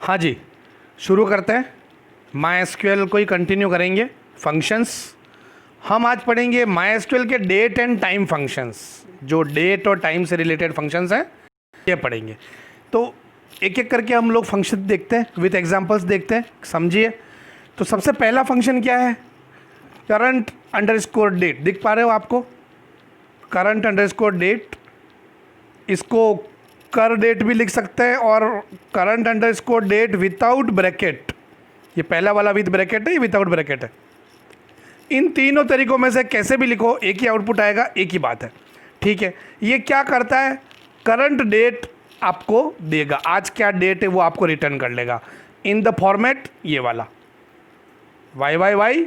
हाँ जी, शुरू करते हैं। माई एसक्यूएल को ही कंटिन्यू करेंगे। फंक्शंस हम आज पढ़ेंगे माई एसक्यूएल के डेट एंड टाइम फंक्शंस, जो डेट और टाइम से रिलेटेड फंक्शंस हैं ये पढ़ेंगे। तो एक एक करके हम लोग फंक्शन देखते हैं, विथ एग्जांपल्स देखते हैं, समझिए। तो सबसे पहला फंक्शन क्या है? Current underscore date. दिख पा रहे हो आपको? करंट अंडरस्कोर डेट, इसको कर डेट भी लिख सकते हैं और current underscore date without bracket. ये पहला वाला विद ब्रैकेट है, ये विदाउट ब्रैकेट है। इन तीनों तरीकों में से कैसे भी लिखो एक ही आउटपुट आएगा, एक ही बात है, ठीक है। ये क्या करता है? करंट डेट आपको देगा, आज क्या डेट है वो आपको रिटर्न कर लेगा इन द फॉर्मेट ये वाला YYY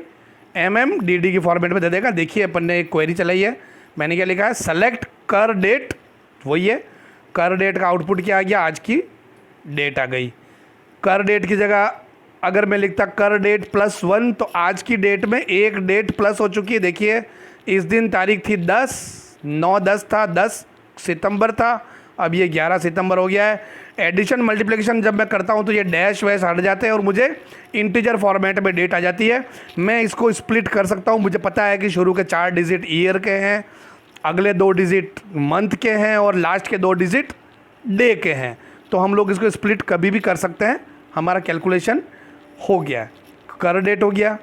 MM DD की फॉर्मेट में दे देगा। देखिए अपन ने एक क्वेरी चलाई है, मैंने क्या लिखा है? सेलेक्ट कर डेट, वही है। कर डेट का आउटपुट क्या आ गया? आज की डेट आ गई। कर डेट की जगह अगर मैं लिखता कर डेट +1 तो आज की डेट में एक डेट प्लस हो चुकी है। देखिए इस दिन तारीख थी 10/9/10 था, 10 सितंबर था, अब ये 11 सितंबर हो गया है। एडिशन मल्टीप्लिकेशन जब मैं करता हूँ तो ये डैश वैश हट जाते हैं और मुझे इंटीजर फॉर्मेट में डेट आ जाती है। मैं इसको स्प्लिट कर सकता हूँ। मुझे पता है कि शुरू के 4 डिजिट ईयर के हैं, अगले 2 डिजिट मंथ के हैं और लास्ट के 2 डिजिट डे के हैं। तो हम लोग इसको स्प्लिट कभी भी कर सकते हैं। हमारा कैलकुलेशन हो गया, कर डेट हो गया।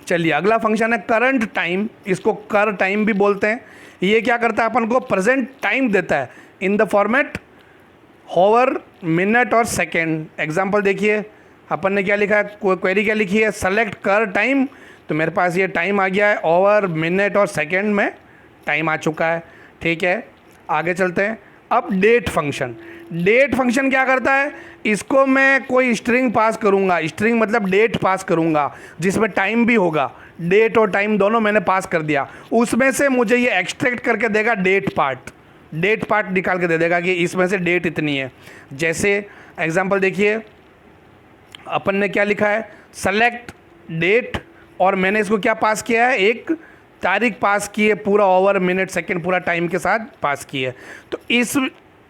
चलिए अगला फंक्शन है करंट टाइम, इसको कर टाइम भी बोलते हैं। ये क्या करता है? अपन को प्रेजेंट टाइम देता है in the format hover, minute और सेकेंड। एग्जाम्पल देखिए अपन ने क्या लिखा है, क्वेरी क्या लिखी है? सेलेक्ट कर टाइम, तो मेरे पास ये टाइम आ गया है, ओवर मिनट और सेकेंड में टाइम आ चुका है, ठीक है। आगे चलते हैं। अब डेट फंक्शन। डेट फंक्शन क्या करता है? इसको मैं कोई स्ट्रिंग पास करूंगा, स्ट्रिंग मतलब डेट पास करूंगा जिसमें टाइम भी होगा। डेट और टाइम दोनों मैंने पास कर दिया, उसमें से मुझे ये एक्सट्रैक्ट करके देगा डेट पार्ट। डेट पार्ट निकाल के दे देगा कि इसमें से डेट इतनी है। जैसे एग्जांपल देखिए अपन ने क्या लिखा है? सेलेक्ट डेट, और मैंने इसको क्या पास किया है? एक तारीख पास की है, पूरा ओवर मिनट सेकंड पूरा टाइम के साथ पास की है। तो इस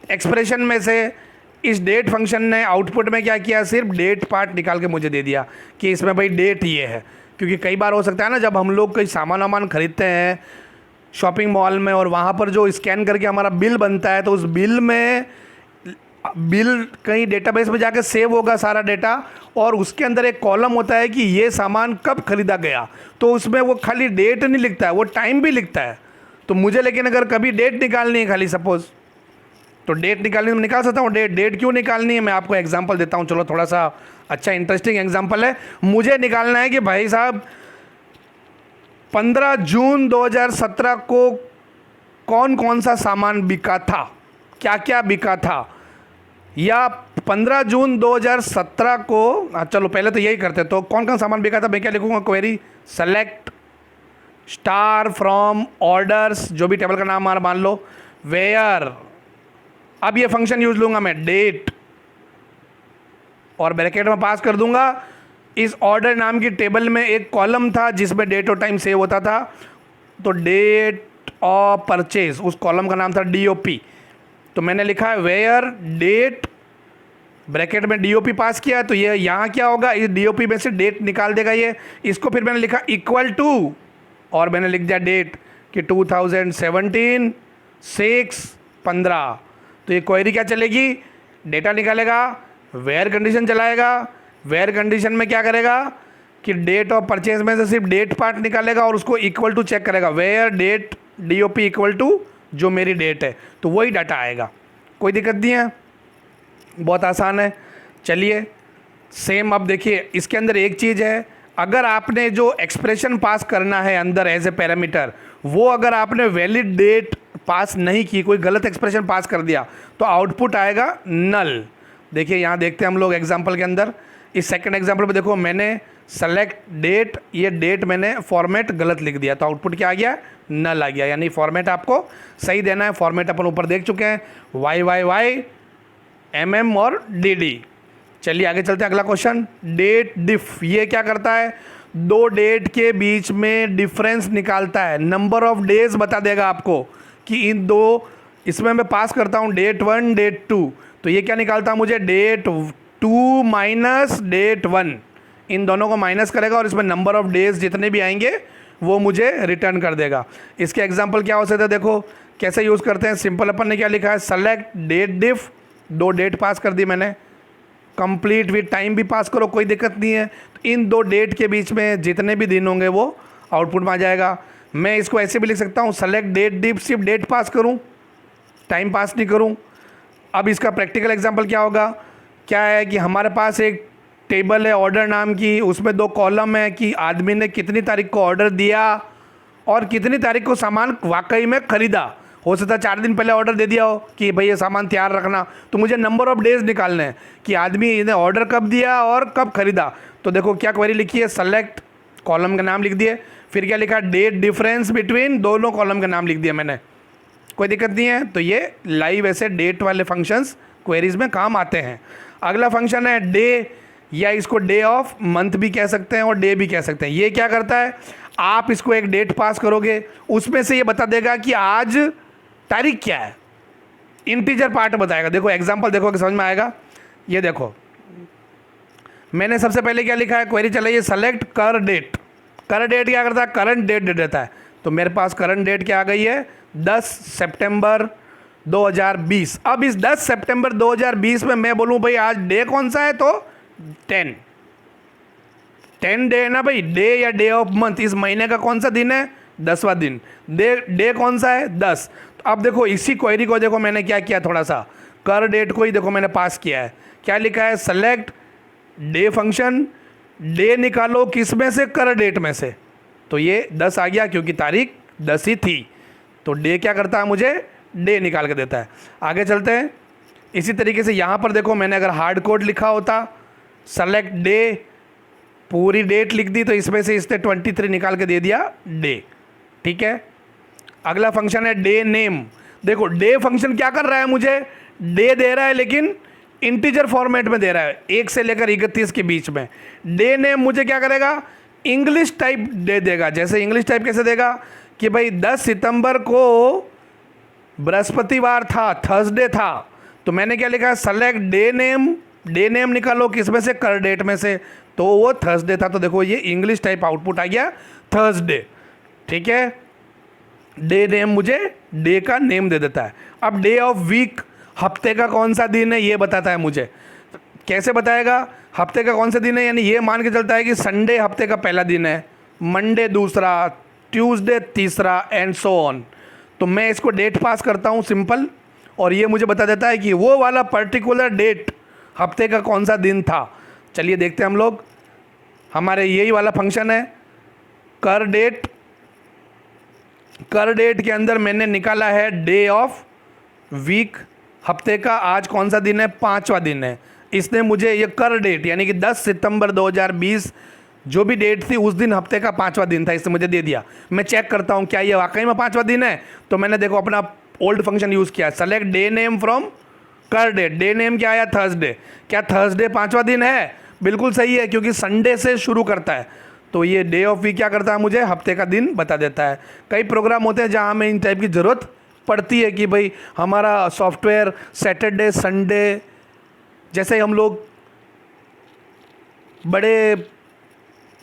एक्सप्रेशन में से इस डेट फंक्शन ने आउटपुट में क्या किया? सिर्फ डेट पार्ट निकाल के मुझे दे दिया कि इसमें भाई डेट ये है। क्योंकि कई बार हो सकता है ना, जब हम लोग कोई सामान वामान खरीदते हैं शॉपिंग मॉल में और वहाँ पर जो स्कैन करके हमारा बिल बनता है, तो उस बिल में बिल कहीं डेटाबेस में जाके सेव होगा सारा डेटा, और उसके अंदर एक कॉलम होता है कि ये सामान कब खरीदा गया। तो उसमें वो खाली डेट नहीं लिखता है, वो टाइम भी लिखता है। तो मुझे लेकिन अगर कभी डेट निकालनी है खाली सपोज़, तो डेट निकालनी मैं निकाल सकता हूँ। डेट क्यों निकालनी है मैं आपको एग्जांपल देता हूँ। चलो थोड़ा सा अच्छा इंटरेस्टिंग एग्जांपल है। मुझे निकालना है कि भाई साहब 15 जून 2017 को कौन कौन सा सामान बिका था, क्या क्या बिका था। या 15 जून 2017 को, चलो पहले तो यही करते, तो कौन कौन सामान बिका था मैं क्या लिखूँगा? Query select star from orders, जो भी टेबल का नाम मान लो, वेयर। अब ये फंक्शन यूज लूंगा मैं, डेट, और ब्रैकेट में पास कर दूंगा। इस ऑर्डर नाम की टेबल में एक कॉलम था जिसमें डेट और टाइम सेव होता था, तो डेट ऑफ परचेज, उस कॉलम का नाम था DOP। तो मैंने लिखा है वेयर डेट, ब्रैकेट में DOP पास किया, तो ये यहाँ क्या होगा? इस DOP में से डेट निकाल देगा ये। इसको फिर मैंने लिखा इक्वल टू, और मैंने लिख दिया डेट कि 2017 6/15। तो ये क्वेरी क्या चलेगी? डेटा निकालेगा, वेयर कंडीशन चलाएगा, वेयर कंडीशन में क्या करेगा कि डेट ऑफ परचेज में से सिर्फ डेट पार्ट निकालेगा और उसको इक्वल टू चेक करेगा, where date DOP equal to जो मेरी डेट है, तो वही डाटा आएगा। कोई दिक्कत नहीं है, बहुत आसान है। चलिए सेम अब देखिए इसके अंदर एक चीज़ है, अगर आपने जो एक्सप्रेशन पास करना है अंदर एज ए पैरामीटर, वो अगर आपने वैलिड डेट पास नहीं की, कोई गलत एक्सप्रेशन पास कर दिया, तो आउटपुट आएगा नल। देखिए यहाँ देखते हैं हम लोग एग्जांपल के अंदर। इस सेकंड एग्जांपल में देखो मैंने सेलेक्ट डेट, ये डेट मैंने फॉर्मेट गलत लिख दिया, तो आउटपुट क्या आ गया? नल आ गया। यानी फॉर्मेट आपको सही देना है। फॉर्मेट अपन ऊपर देख चुके हैं, YYY MM और DD। चलिए आगे चलते हैं। अगला क्वेश्चन, डेट डिफ। ये क्या करता है? 2 डेट के बीच में डिफरेंस निकालता है, नंबर ऑफ डेज बता देगा आपको कि इन दो, इसमें मैं पास करता हूँ डेट 1 डेट 2, तो ये क्या निकालता है मुझे? डेट 2 माइनस डेट 1, इन दोनों को माइनस करेगा और इसमें नंबर ऑफ डेज जितने भी आएंगे वो मुझे रिटर्न कर देगा। इसके एग्जांपल क्या हो सकते हैं, देखो कैसे यूज़ करते हैं। सिंपल अपन ने क्या लिखा है, सेलेक्ट डेट डिफ, 2 डेट पास कर दी मैंने, कंप्लीट विद टाइम भी पास करो, कोई दिक्कत नहीं है। तो इन 2 डेट के बीच में जितने भी दिन होंगे वो आउटपुट में आ जाएगा। मैं इसको ऐसे भी लिख सकता हूँ, सेलेक्ट डेट डिफ, सिर्फ डेट पास करूँ, टाइम पास नहीं करूँ। अब इसका प्रैक्टिकल एग्जांपल क्या होगा, क्या है कि हमारे पास एक टेबल है ऑर्डर नाम की, उसमें 2 कॉलम है कि आदमी ने कितनी तारीख को ऑर्डर दिया और कितनी तारीख को सामान वाकई में ख़रीदा। हो सकता है 4 दिन पहले ऑर्डर दे दिया हो कि भाई ये सामान तैयार रखना, तो मुझे नंबर ऑफ़ डेज़ निकालने हैं कि आदमी ने ऑर्डर कब दिया और कब ख़रीदा। तो देखो क्या क्वेरी लिखी है, सेलेक्ट, कॉलम का नाम लिख दिए, फिर क्या लिखा, डेट डिफरेंस बिटवीन, दोनों कॉलम का नाम लिख दिया मैंने, कोई दिक्कत नहीं है। तो ये लाइव ऐसे डेट वाले फंक्शंस क्वेरीज में काम आते हैं। अगला फंक्शन है डे, या इसको डे ऑफ मंथ भी कह सकते हैं और डे भी कह सकते हैं। ये क्या करता है, आप इसको एक डेट पास करोगे, उसमें से ये बता देगा कि आज तारीख क्या है, इंटीजर पार्ट बताएगा। देखो एग्जांपल देखो कि समझ में आएगा। ये देखो मैंने सबसे पहले क्या लिखा है, क्वेरी चलाइए, सेलेक्ट कर डेट। कर डेट क्या करता है, करंट डेट दे देता है। तो मेरे पास करंट डेट क्या आ गई है, 10 सितंबर 2020। अब इस 10 सितंबर 2020 में मैं बोलूँ भाई आज डे कौन सा है, तो 10 डे है ना भाई, डे या डे ऑफ मंथ, इस महीने का कौन सा दिन है, 10वां दिन। डे कौन सा है, 10। तो अब देखो इसी क्वेरी को देखो मैंने क्या किया, थोड़ा सा कर डेट को ही देखो मैंने पास किया है। क्या लिखा है, सेलेक्ट डे फंक्शन, डे निकालो किस में से, कर डेट में से। तो ये 10 आ गया क्योंकि तारीख 10 ही थी। तो डे क्या करता है, मुझे डे निकाल के देता है। आगे चलते हैं। इसी तरीके से यहाँ पर देखो मैंने अगर हार्ड कोड लिखा होता, सेलेक्ट डे, पूरी डेट लिख दी, तो इसमें से इसने 23 निकाल के दे दिया डे, ठीक है। अगला फंक्शन है डे नेम। देखो डे फंक्शन क्या कर रहा है, मुझे डे दे रहा है लेकिन इंटीजर फॉर्मेट में दे रहा है, 1 से लेकर 31 के बीच में। डे नेम मुझे क्या करेगा, इंग्लिश टाइप दे देगा। जैसे इंग्लिश टाइप कैसे देगा कि भाई 10 सितंबर को बृहस्पतिवार था, थर्सडे था, तो मैंने क्या लिखा है, select day name, day name निकालो किस में से, कर डेट में से, तो वो थर्सडे था। तो देखो ये इंग्लिश टाइप आउटपुट आ गया थर्सडे, ठीक है। डे नेम मुझे डे का नेम दे देता है। अब डे ऑफ वीक, हफ्ते का कौन सा दिन है ये बताता है मुझे। कैसे बताएगा, हफ्ते का कौन सा दिन है, यानी ये मान के चलता है कि संडे हफ्ते का पहला दिन है, मंडे दूसरा, ट्यूसडे तीसरा, एंड सो ऑन। तो मैं इसको डेट पास करता हूँ सिंपल, और ये मुझे बता देता है कि वो वाला पर्टिकुलर डेट हफ्ते का कौन सा दिन था। चलिए देखते हैं हम लोग। हमारे यही वाला फंक्शन है कर डेट। कर डेट के अंदर मैंने निकाला है डे ऑफ वीक, हफ्ते का आज कौन सा दिन है, 5वां दिन है। इसने मुझे ये कर डेट यानी कि 10 सितंबर 2020 जो भी डेट थी उस दिन हफ्ते का 5वां दिन था, इसने मुझे दे दिया। मैं चेक करता हूँ क्या ये वाकई में 5वां दिन है। तो मैंने देखो अपना ओल्ड फंक्शन यूज़ किया, सेलेक्ट डे नेम फ्रॉम कर डेट। डे नेम क्या आया, थर्सडे। क्या थर्सडे 5वां दिन है, बिल्कुल सही है क्योंकि संडे से शुरू करता है। तो ये डे ऑफ वीक क्या करता है, मुझे हफ्ते का दिन बता देता है। कई प्रोग्राम होते हैं जहाँ हमें इन टाइप की ज़रूरत पड़ती है कि भाई हमारा सॉफ्टवेयर सैटरडे संडे, जैसे हम लोग बड़े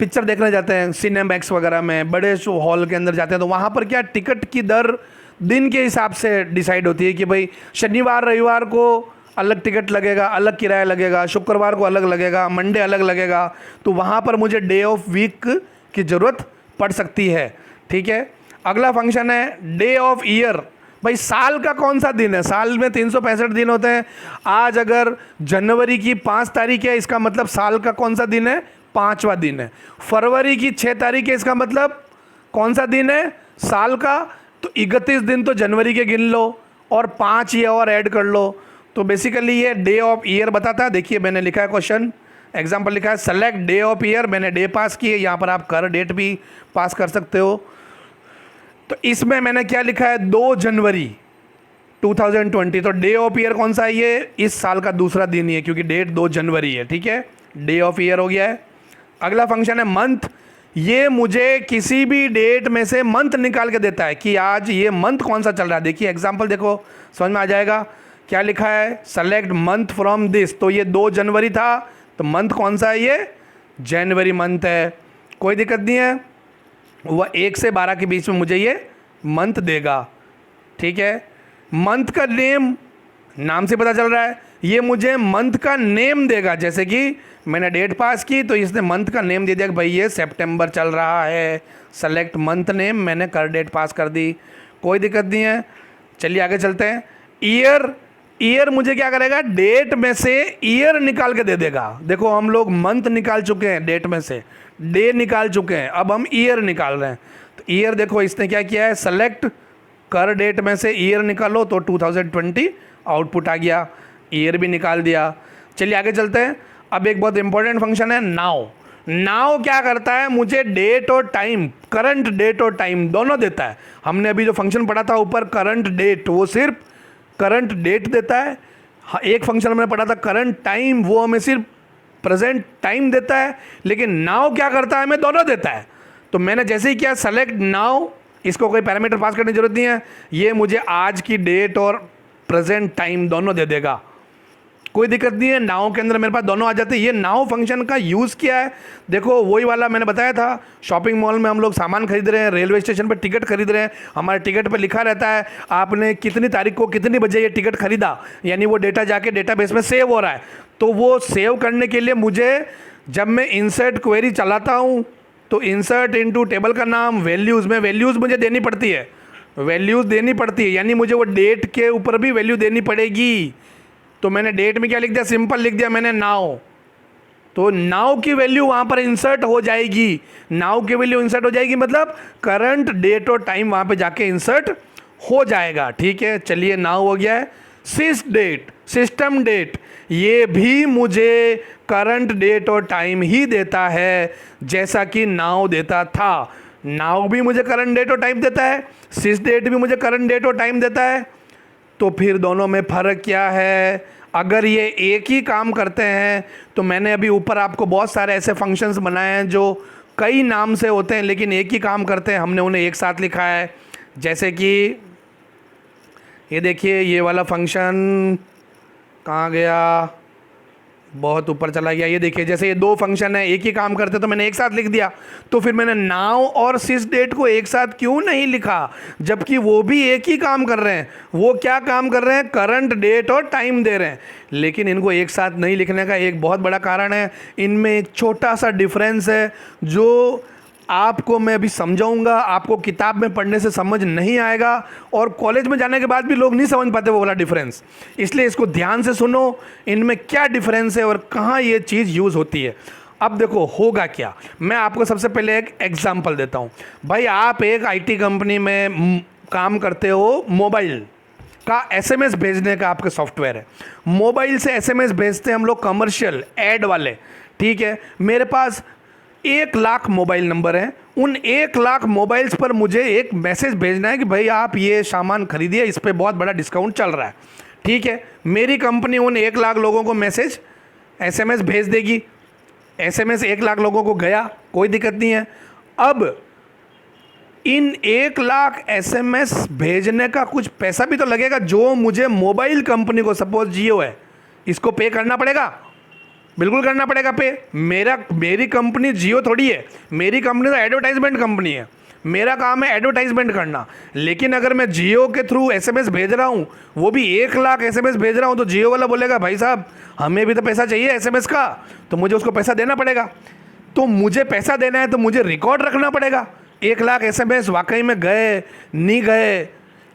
पिक्चर देखने जाते हैं सिनेमैक्स वगैरह में, बड़े शो हॉल के अंदर जाते हैं, तो वहाँ पर क्या टिकट की दर दिन के हिसाब से डिसाइड होती है कि भाई शनिवार रविवार को अलग टिकट लगेगा, अलग किराया लगेगा, शुक्रवार को अलग लगेगा, मंडे अलग लगेगा। तो वहाँ पर मुझे डे ऑफ वीक की ज़रूरत पड़ सकती है, ठीक है। अगला फंक्शन है डे ऑफ ईयर। भाई साल का कौन सा दिन है, साल में 365 दिन होते हैं। आज अगर जनवरी की 5 तारीख है, इसका मतलब साल का कौन सा दिन है, 5वां दिन है। फरवरी की 6 तारीख है, इसका मतलब कौन सा दिन है, साल का। तो 31 दिन तो जनवरी के गिन लो और 5 ये और ऐड कर लो। तो बेसिकली ये डे ऑफ ईयर बताता है। देखिए मैंने लिखा है क्वेश्चन, एग्जाम्पल लिखा है सेलेक्ट डे ऑफ ईयर, मैंने डे पास किए, यहाँ पर आप कर डेट भी पास कर सकते हो। तो इसमें मैंने क्या लिखा है, 2 जनवरी 2020। तो डे ऑफ ईयर कौन सा है, ये इस साल का दूसरा दिन ही है क्योंकि डेट 2 जनवरी है, ठीक है। डे ऑफ ईयर हो गया है। अगला फंक्शन है मंथ। ये मुझे किसी भी डेट में से मंथ निकाल के देता है कि आज ये मंथ कौन सा चल रहा है। देखिए एग्जाम्पल देखो समझ में आ जाएगा। क्या लिखा है, सेलेक्ट मंथ फ्रॉम दिस, तो ये 2 जनवरी था, तो मंथ कौन सा है, ये जनवरी मंथ है, कोई दिक्कत नहीं है। वह 1 से 12 के बीच में मुझे ये मंथ देगा, ठीक है। मंथ का नेम, नाम से पता चल रहा है, ये मुझे मंथ का नेम देगा। जैसे कि मैंने डेट पास की तो इसने मंथ का नेम दे दिया कि भाई ये सितंबर चल रहा है, सेलेक्ट मंथ नेम, मैंने कर डेट पास कर दी, कोई दिक्कत नहीं है। चलिए आगे चलते हैं। ईयर, ईयर मुझे क्या करेगा, डेट में से ईयर निकाल के दे देगा। देखो हम लोग मंथ निकाल चुके हैं, डेट में से डे निकाल चुके हैं, अब हम ईयर निकाल रहे हैं। तो ईयर देखो इसने क्या किया है, सेलेक्ट कर डेट में से ईयर निकालो, तो 2020 आउटपुट आ गया, ईयर भी निकाल दिया। चलिए आगे चलते हैं। अब एक बहुत इंपॉर्टेंट फंक्शन है नाउ। नाउ क्या करता है, मुझे डेट और टाइम, करंट डेट और टाइम दोनों देता है। हमने अभी जो फंक्शन पढ़ा था ऊपर करंट डेट, वो सिर्फ करंट डेट देता है। एक फंक्शन हमने पढ़ा था करंट टाइम, वो हमें सिर्फ प्रेजेंट टाइम देता है। लेकिन नाउ क्या करता है, हमें दोनों देता है। तो मैंने जैसे ही किया सेलेक्ट नाउ, इसको कोई पैरामीटर पास करने की जरूरत नहीं है, ये मुझे आज की डेट और प्रेजेंट टाइम दोनों दे देगा, कोई दिक्कत नहीं है। नाउ के अंदर मेरे पास दोनों आ जाते हैं। ये नाउ फंक्शन का यूज़ किया है, देखो वही वाला मैंने बताया था, शॉपिंग मॉल में हम लोग सामान खरीद रहे हैं, रेलवे स्टेशन पर टिकट खरीद रहे हैं, हमारे टिकट पर लिखा रहता है आपने कितनी तारीख को कितनी बजे ये टिकट खरीदा, यानी वो डेटा जाके डेटाबेस में सेव हो रहा है। तो वो सेव करने के लिए मुझे, जब मैं इंसर्ट क्वेरी चलाता हूँ तो इंसर्ट इनटू टेबल का नाम वैल्यूज़ में, वैल्यूज़ मुझे देनी पड़ती है, वैल्यूज़ देनी पड़ती है, यानी मुझे वो डेट के ऊपर भी वैल्यू देनी पड़ेगी। तो मैंने डेट में क्या लिख दिया, सिंपल लिख दिया मैंने नाउ, तो नाउ की वैल्यू वहाँ पर इंसर्ट हो जाएगी। नाउ की वैल्यू इंसर्ट हो जाएगी मतलब करंट डेट और टाइम वहाँ पे जाके इंसर्ट हो जाएगा, ठीक है। चलिए नाउ हो गया है। सिस डेट, सिस्टम डेट, ये भी मुझे करंट डेट और टाइम ही देता है जैसा कि नाउ देता था। नाउ भी मुझे करंट डेट और टाइम देता है, सिस डेट भी मुझे करंट डेट और टाइम देता है। तो फिर दोनों में फ़र्क क्या है, अगर ये एक ही काम करते हैं तो मैंने अभी ऊपर आपको बहुत सारे ऐसे फंक्शंस बनाए हैं जो कई नाम से होते हैं लेकिन एक ही काम करते हैं, हमने उन्हें एक साथ लिखा है। जैसे कि ये देखिए, ये वाला फंक्शन कहाँ गया, बहुत ऊपर चला गया। ये देखिए, जैसे ये 2 फंक्शन है एक ही काम करते तो मैंने एक साथ लिख दिया। तो फिर मैंने नाउ और सिस डेट को एक साथ क्यों नहीं लिखा, जबकि वो भी एक ही काम कर रहे हैं। वो क्या काम कर रहे हैं, करंट डेट और टाइम दे रहे हैं, लेकिन इनको एक साथ नहीं लिखने का एक बहुत बड़ा कारण है, इनमें एक छोटा सा डिफरेंस है जो आपको मैं अभी समझाऊंगा, आपको किताब में पढ़ने से समझ नहीं आएगा और कॉलेज में जाने के बाद भी लोग नहीं समझ पाते वो वाला डिफरेंस। इसलिए इसको ध्यान से सुनो, इनमें क्या डिफरेंस है और कहाँ ये चीज़ यूज़ होती है। अब देखो होगा क्या, मैं आपको सबसे पहले एक एग्जाम्पल देता हूँ। भाई आप एक IT कंपनी में काम करते हो, मोबाइल का SMS भेजने का आपका सॉफ्टवेयर है, मोबाइल से SMS भेजते हैं हम लोग कमर्शियल ऐड वाले, ठीक है। मेरे पास 1 लाख मोबाइल नंबर हैं, उन 1 लाख मोबाइल्स पर मुझे एक मैसेज भेजना है कि भाई आप ये सामान खरीदिए, इस पर बहुत बड़ा डिस्काउंट चल रहा है, ठीक है। मेरी कंपनी उन 1 लाख लोगों को मैसेज SMS भेज देगी, SMS 1 लाख लोगों को गया, कोई दिक्कत नहीं है। अब इन 1 लाख SMS भेजने का कुछ पैसा भी तो लगेगा जो मुझे मोबाइल कंपनी को, सपोज जियो है, इसको पे करना पड़ेगा, बिल्कुल करना पड़ेगा पे। मेरी कंपनी जियो थोड़ी है, मेरी कंपनी तो एडवर्टाइजमेंट कंपनी है, मेरा काम है एडवर्टाइजमेंट करना। लेकिन अगर मैं जियो के थ्रू SMS भेज रहा हूँ, वो भी 1 लाख SMS भेज रहा हूँ, तो जियो वाला बोलेगा भाई साहब हमें भी तो पैसा चाहिए SMS का, तो मुझे उसको पैसा देना पड़ेगा। तो मुझे पैसा देना है तो मुझे रिकॉर्ड रखना पड़ेगा, 1 लाख SMS वाकई में गए नहीं गए,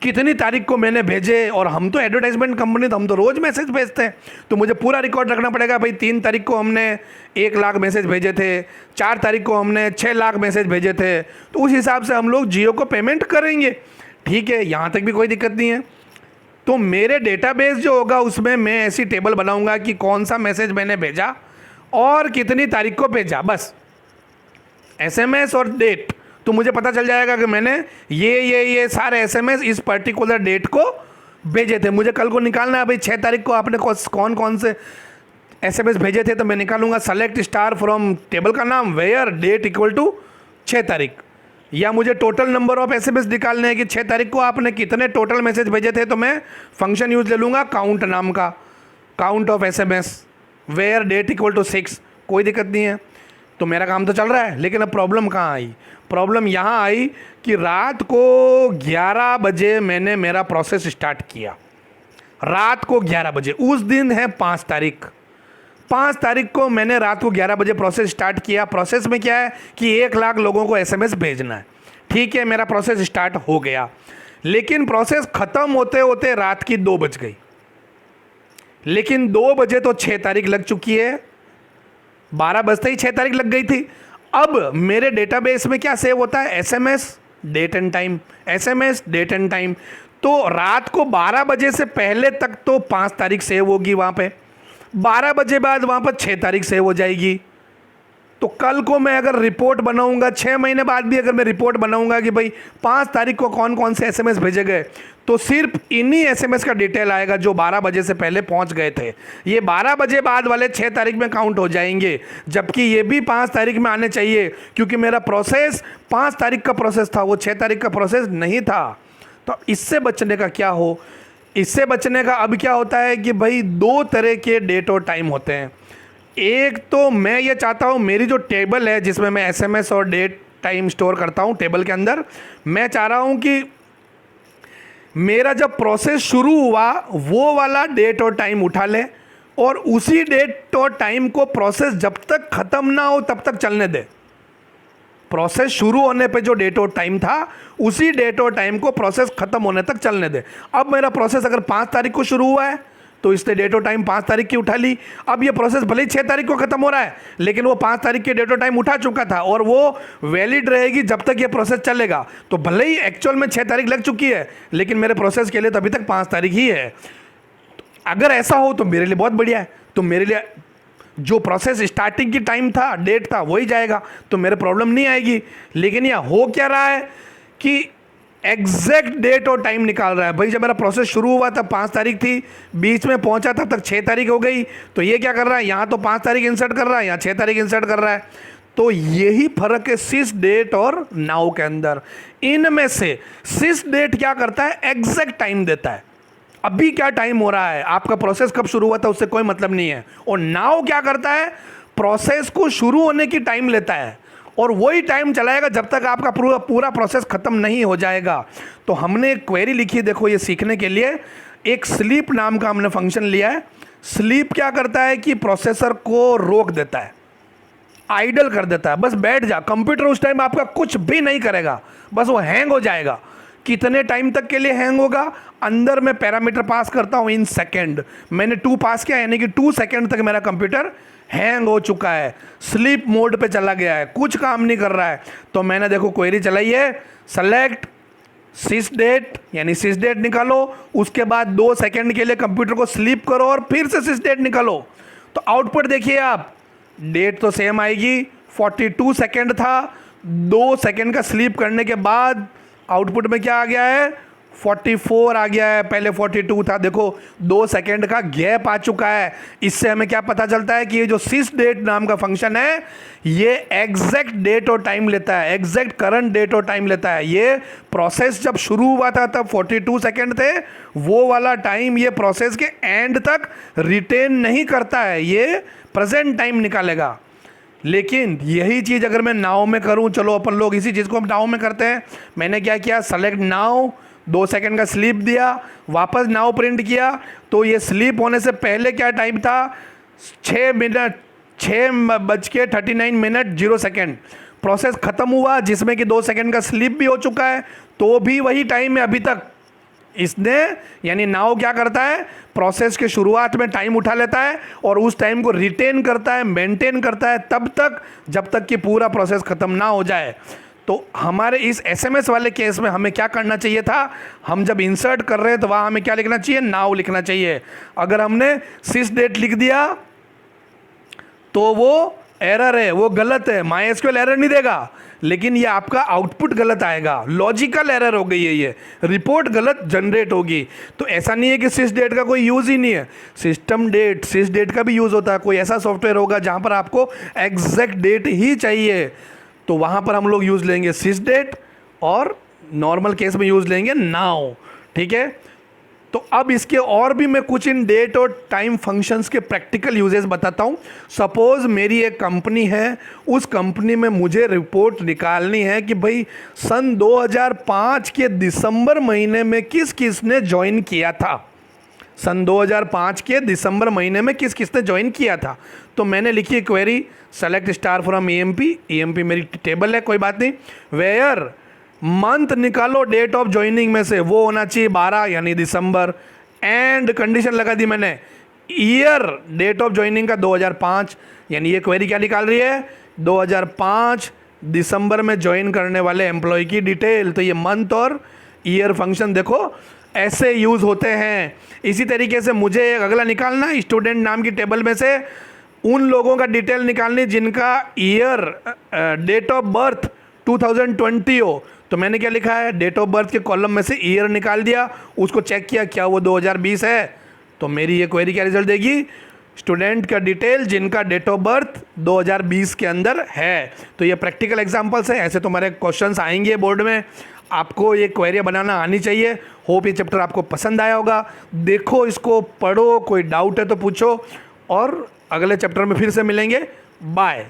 कितनी तारीख को मैंने भेजे। और हम तो एडवर्टाइजमेंट कंपनी, तो हम तो रोज़ मैसेज भेजते हैं, तो मुझे पूरा रिकॉर्ड रखना पड़ेगा। भाई 3 तारीख को हमने 1 लाख मैसेज भेजे थे, 4 तारीख को हमने 6 लाख मैसेज भेजे थे, तो उस हिसाब से हम लोग जियो को पेमेंट करेंगे, ठीक है। यहाँ तक भी कोई दिक्कत नहीं है। तो मेरे डेटाबेस जो होगा उसमें मैं ऐसी टेबल बनाऊँगा कि कौन सा मैसेज मैंने भेजा और कितनी तारीख को भेजा, बस SMS और डेट, तो मुझे पता चल जाएगा कि मैंने ये सारे SMS इस पर्टिकुलर डेट को भेजे थे। मुझे कल को निकालना है भाई 6 तारीख को आपने कौन कौन से SMS भेजे थे, तो मैं निकालूंगा सेलेक्ट स्टार फ्रॉम टेबल का नाम वेयर डेट इक्वल टू 6 तारीख। या मुझे टोटल नंबर ऑफ एसएमएस निकालने हैं कि 6 तारीख को आपने कितने टोटल मैसेज भेजे थे, तो मैं फंक्शन यूज ले लूँगा काउंट नाम का, count of SMS where date equal to 6, कोई दिक्कत नहीं है। तो मेरा काम तो चल रहा है, लेकिन अब प्रॉब्लम कहाँ आई? प्रॉब्लम यहाँ आई कि रात को 11 बजे मैंने मेरा प्रोसेस स्टार्ट किया, रात को 11 बजे। उस दिन है 5 तारीख, 5 तारीख को मैंने रात को 11 बजे प्रोसेस स्टार्ट किया। प्रोसेस में क्या है कि 1 लाख लोगों को एसएमएस भेजना है। ठीक है, मेरा प्रोसेस स्टार्ट हो गया, लेकिन प्रोसेस ख़त्म होते होते रात की 2 बज गई। लेकिन 2 बजे तो 6 तारीख लग चुकी है, 12 बजते ही 6 तारीख लग गई थी। अब मेरे डेटाबेस में क्या सेव होता है? SMS date and time, SMS date and time. तो रात को 12 बजे से पहले तक तो 5 तारीख सेव होगी वहाँ पे, 12 बजे बाद वहाँ पर 6 तारीख सेव हो जाएगी। तो कल को मैं अगर रिपोर्ट बनाऊंगा, 6 महीने बाद भी अगर मैं रिपोर्ट बनाऊंगा कि भाई 5 तारीख को कौन कौन से एसएमएस भेजे गए, तो सिर्फ इन्हीं एसएमएस का डिटेल आएगा जो 12 बजे से पहले पहुंच गए थे। ये 12 बजे बाद वाले 6 तारीख में काउंट हो जाएंगे, जबकि ये भी 5 तारीख में आने चाहिए, क्योंकि मेरा प्रोसेस 5 तारीख का प्रोसेस था, वो 6 तारीख का प्रोसेस नहीं था। तो इससे बचने का क्या हो? इससे बचने का अब क्या होता है कि भाई 2 तरह के डेट और टाइम होते हैं। एक तो मैं ये चाहता हूँ मेरी जो टेबल है जिसमें मैं एसएमएस और डेट टाइम स्टोर करता हूँ टेबल के अंदर, मैं चाह रहा हूँ कि मेरा जब प्रोसेस शुरू हुआ वो वाला डेट और टाइम उठा ले, और उसी डेट और टाइम को प्रोसेस जब तक ख़त्म ना हो तब तक चलने दे। प्रोसेस शुरू होने पे जो डेट और टाइम था, उसी डेट और टाइम को प्रोसेस ख़त्म होने तक चलने दे। अब मेरा प्रोसेस अगर 5 तारीख को शुरू हुआ है तो इसने डेट और टाइम 5 तारीख की उठा ली। अब ये प्रोसेस भले ही 6 तारीख को ख़त्म हो रहा है, लेकिन वो 5 तारीख के डेट और टाइम उठा चुका था, और वो वैलिड रहेगी जब तक ये प्रोसेस चलेगा। तो भले ही एक्चुअल में 6 तारीख लग चुकी है, लेकिन मेरे प्रोसेस के लिए तो अभी तक 5 तारीख ही है। अगर ऐसा हो तो मेरे लिए बहुत बढ़िया है, तो मेरे लिए जो प्रोसेस स्टार्टिंग की टाइम था, डेट था, वही जाएगा, तो मेरे प्रॉब्लम नहीं आएगी। लेकिन यह हो क्या रहा है कि एग्जैक्ट डेट और टाइम निकाल रहा है। भाई जब मेरा प्रोसेस शुरू हुआ तब 5 तारीख थी, बीच में पहुंचा तब तक 6 तारीख हो गई, तो ये क्या कर रहा है, यहाँ तो 5 तारीख इंसर्ट कर रहा है, यहाँ 6 तारीख इंसर्ट कर रहा है। तो यही फर्क है सिस डेट और नाउ के अंदर। इनमें से सिस डेट क्या करता है, एग्जैक्ट टाइम देता है, अभी क्या टाइम हो रहा है, आपका प्रोसेस कब शुरू हुआ था उससे कोई मतलब नहीं है। और नाउ क्या करता है, प्रोसेस को शुरू होने की टाइम लेता है, और वही टाइम चलाएगा जब तक आपका पूरा प्रोसेस ख़त्म नहीं हो जाएगा। तो हमने एक क्वेरी लिखी, देखो ये सीखने के लिए, एक स्लीप नाम का हमने फंक्शन लिया है। स्लीप क्या करता है कि प्रोसेसर को रोक देता है, आइडल कर देता है, बस बैठ जा। कंप्यूटर उस टाइम आपका कुछ भी नहीं करेगा, बस वो हैंग हो जाएगा। कितने टाइम तक के लिए हैंग होगा, अंदर मैं पैरामीटर पास करता हूँ इन सेकेंड, मैंने 2 पास किया, यानी कि 2 सेकेंड तक मेरा कंप्यूटर हैंग हो चुका है, स्लीप मोड पे चला गया है, कुछ काम नहीं कर रहा है। तो मैंने देखो क्वेरी चलाई है, सेलेक्ट सिस डेट, यानी सिस डेट निकालो, उसके बाद 2 सेकेंड के लिए कंप्यूटर को स्लीप करो और फिर से सिस डेट निकालो। तो आउटपुट देखिए आप, डेट तो सेम आएगी, 42 सेकेंड था, 2 सेकेंड का स्लीप करने के बाद आउटपुट में क्या आ गया है, 44 आ गया है, पहले 42 था। देखो 2 सेकेंड का गैप आ चुका है। इससे हमें क्या पता चलता है कि ये जो सिस डेट नाम का फंक्शन है, ये एग्जैक्ट डेट और टाइम लेता है, एग्जैक्ट करंट डेट और टाइम लेता है। ये प्रोसेस जब शुरू हुआ था तब 42 सेकेंड थे, वो वाला टाइम ये प्रोसेस के एंड तक रिटेन नहीं करता है, ये प्रेजेंट टाइम निकालेगा। लेकिन यही चीज़ अगर मैं नाउ में करूं, चलो अपन लोग इसी चीज़ को हम नाउ में करते हैं। मैंने क्या किया, सेलेक्ट नाउ, 2 सेकेंड का स्लीप दिया, वापस नाउ प्रिंट किया, तो ये स्लीप होने से पहले क्या टाइम था, 6:39:09 प्रोसेस ख़त्म हुआ, जिसमें कि 2 सेकेंड का स्लीप भी हो चुका है, तो भी वही टाइम है अभी तक। इसने यानी नाउ क्या करता है, प्रोसेस के शुरुआत में टाइम उठा लेता है और उस टाइम को रिटेन करता है, मेंटेन करता है तब तक जब तक कि पूरा प्रोसेस ख़त्म ना हो जाए। तो हमारे इस एसएमएस वाले केस में हमें क्या करना चाहिए था, हम जब इंसर्ट कर रहे हैं तो वहाँ हमें क्या लिखना चाहिए, नाउ लिखना चाहिए। अगर हमने सिस डेट लिख दिया तो वो एरर है, वो गलत है, MySQL एरर नहीं देगा, लेकिन ये आपका आउटपुट गलत आएगा, लॉजिकल एरर हो गई है, ये रिपोर्ट गलत जनरेट होगी। तो ऐसा नहीं है कि सिस डेट का कोई यूज़ ही नहीं है, सिस्टम डेट, सिस डेट का भी यूज़ होता है। कोई ऐसा सॉफ्टवेयर होगा जहाँ पर आपको एग्जैक्ट डेट ही चाहिए, तो वहाँ पर हम लोग यूज़ लेंगे सिस डेट और नॉर्मल केस में यूज़ लेंगे नाउ, ठीक है। तो अब इसके और भी मैं कुछ इन डेट और टाइम फंक्शंस के प्रैक्टिकल यूजेस बताता हूँ। सपोज मेरी एक कंपनी है, उस कंपनी में मुझे रिपोर्ट निकालनी है कि भाई सन 2005 के दिसंबर महीने में किस किस ने ज्वाइन किया था, सन 2005 के दिसंबर महीने में किस किस ने ज्वाइन किया था। तो मैंने लिखी query select star from EMP, EMP मेरी टेबल है, कोई बात नहीं। वेयर मंथ निकालो डेट ऑफ ज्वाइनिंग में से, वो होना चाहिए 12 यानी दिसंबर, एंड कंडीशन लगा दी मैंने ईयर डेट ऑफ ज्वाइनिंग का 2005, यानी ये क्वेरी क्या निकाल रही है 2005 दिसंबर में ज्वाइन करने वाले एम्प्लॉय की डिटेल। तो ये मंथ और ईयर फंक्शन देखो ऐसे यूज़ होते हैं। इसी तरीके से मुझे एक अगला निकालना, स्टूडेंट नाम की टेबल में से उन लोगों का डिटेल निकालनी जिनका ईयर डेट ऑफ बर्थ 2020 हो। तो मैंने क्या लिखा है, डेट ऑफ बर्थ के कॉलम में से ईयर निकाल दिया, उसको चेक किया क्या वो 2020 है। तो मेरी ये क्वेरी क्या रिजल्ट देगी, स्टूडेंट का डिटेल जिनका डेट ऑफ बर्थ 2020 के अंदर है। तो ये प्रैक्टिकल एग्जांपल्स हैं, ऐसे तुम्हारे क्वेश्चंस आएंगे बोर्ड में, आपको ये क्वेरी बनाना आनी चाहिए। होप ये चैप्टर आपको पसंद आया होगा, देखो इसको पढ़ो, कोई डाउट है तो पूछो, और अगले चैप्टर में फिर से मिलेंगे। बाय।